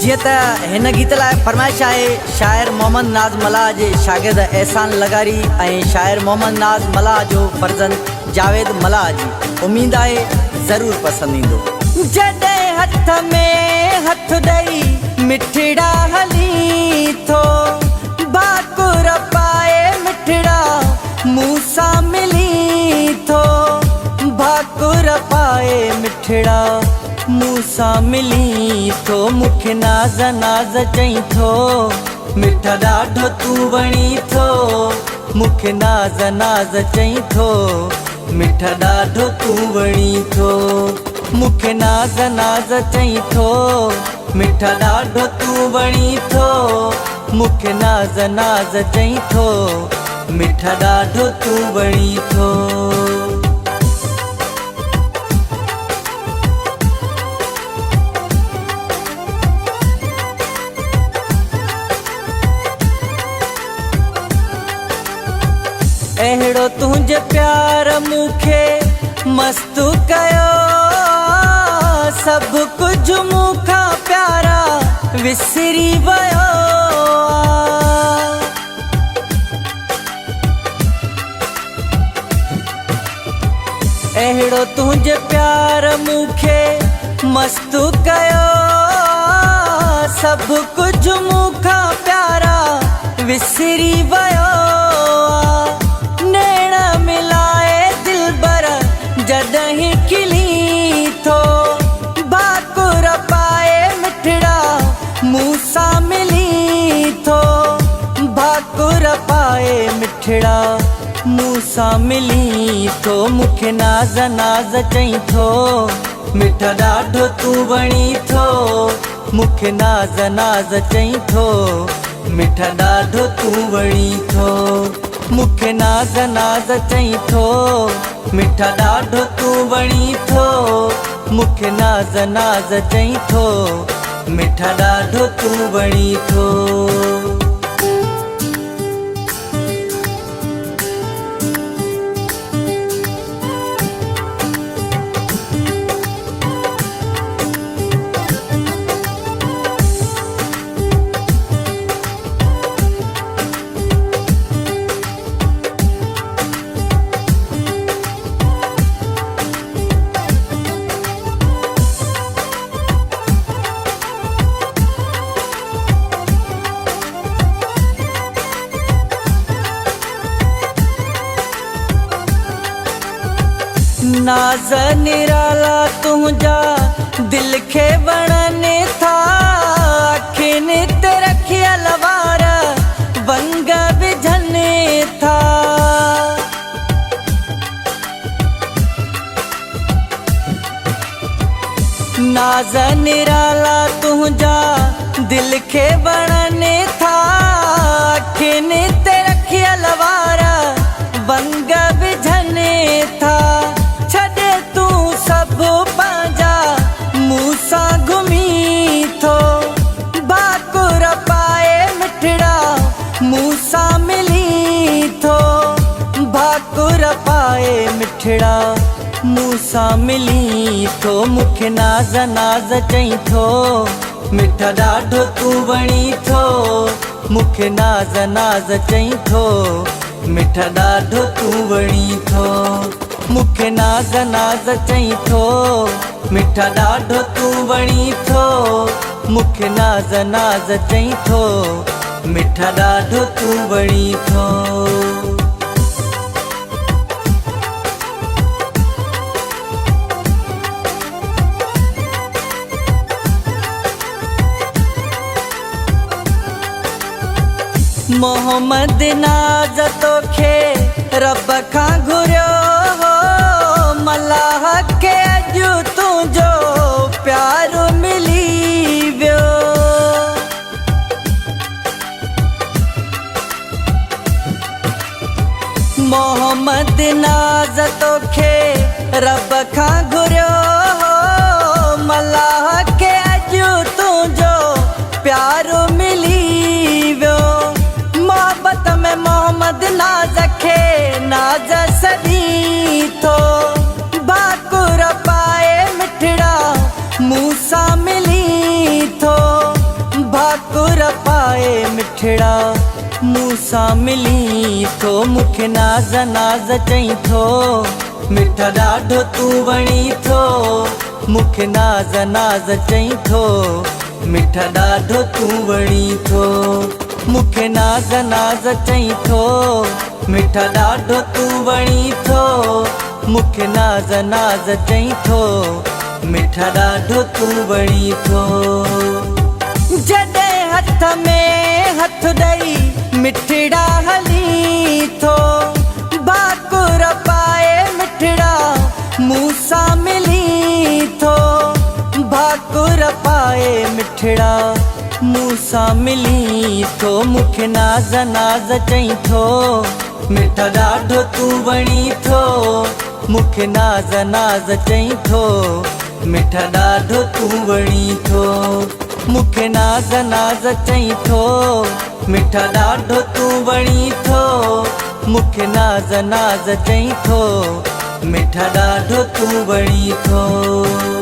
जी त हिन गीत लाइ फरमाइश आहे शाइर मोहम्मद नाज़ मल्लाह जे शागिर्द एहसान लगारी ऐं शाइर मोहम्मद नाज़ मल्लाह जो फर्जंद जावेद मल्लाह जी। उम्मीद आहे ज़रूर पसंद ईंदो। जॾहिं हथ में हथ ॾेई मिठड़ा हली थो, भाकुर पाए मिठड़ा मूं सां मिली थो, भाकुर पाए मिठड़ा मूं सां मिली थो। मूंखे नाज़ नाज़ चई थो, मिठा ॾाढो तूं वणी थो। मूंखे नाज़ नाज़ चई थो, मिठा ॾाढो तूं वणी थो। मूंखे नाज़ नाज़ चई थो, मिठा ॾाढो तूं वणी थो। मूंखे नाज़ नाज़ चई थो, मिठा ॾाढो तूं वणी थो। अहिड़ो तुंहिंजे प्यार मूंखे मस्तु कयो, सभु कुझु मूंखां प्यारा विसरी वियो। अहिड़ो तुंहिंजे प्यार मूंखे मस्तु कयो, सभु कुझु मूंखां प्यारा विसरी वियो। जॾहिं खिली थो, भाकुर पाए मिठड़ा मूं सां मिली थो, भाकुर पाए मिठड़ा मूं सां मिली थो। मूंखे नाज़ नाज़ चई थो, मिठा ॾाढो तूं वणी थो। मूंखे नाज़ नाज़ चई थो, मिठा ॾाढो तूं वणी थो। मूंखे नाज़ नाज़ चई थो, मिठा ॾाढो तूं वणी थो। मूंखे नाज़ नाज़ चई थो, मिठा ॾाढो तूं वणी थो। नाज़ निराला तुंहिंजा दिल खे वणनि था, अखियुनि ते रखियल वार वंग विझनि था। नाज़ निराला तुंहिंजा दिल खे वणनि था, अखियुनि ते रखियल वार वंग विझनि था। सभु पंहिंजा मूं सां घुमी थो, भाकुर पाए मिठड़ा मूं सां मिली थो, भाकुर पाए मिठड़ा मूं सां मिली थो। मूंखे नाज़ नाज़ चई थो, मिठा ॾाढो तूं वणी थो। मूंखे नाज़ नाज़ चई थो, मिठा ॾाढो तूं वणी थो। मूंखे नाज़ नाज़ चई थो, मिठा ॾाढो तूं वणी थो। मूंखे नाज़ नाज़ चई थो, मिठा ॾाढो तूं वणी थो। मोहम्मद नाज़ तोखे रब खां घुरियो हो, मल्लाह खे अॼु तुंहिंजो प्यार मिली वियो। मोहम्मद नाज़ तोखे रब खां घुरियो हो, मल्लाह खे अॼु तुंहिंजो प्यार मिली वियो। मोहब्बत में मोहम्मद नाज़ खे नाज़ सॾी थो, भाकुर पाए मिठड़ा मूं सां मिली थो, पाए मिठड़ा मूंसां मिली थो मूंखे नाज़ नाज़ चई थो मिठा ॾाढो तूं वणी थो मूंखे नाज़ नाज़ चई थो मिठा ॾाढो तूं वणी थो मूंखे नाज़ नाज़ चई थो मिठा ॾाढो तूं वणी थो मूंखे नाज़ नाज़ चई थो मिठा ॾाढो तूं वणी थो जॾहिं हथ में हथ ॾेई मिठड़ा हली थो भाकुर पाए मिठड़ा मूंसां मिली थो भाकुर पाए मिठड़ा मूंसां मिली थो मूंखे नाज़ नाज़ चई थो मिठा ॾाढो तूं वणी थो मूंखे नाज़ नाज़ चई थो मिठा ॾाढो तूं वणी थो मूंखे नाज़ नाज़ चई थो मिठा ॾाढो तूं वणी थो मूंखे नाज़ नाज़ चई थो मिठा ॾाढो तूं वणी थो।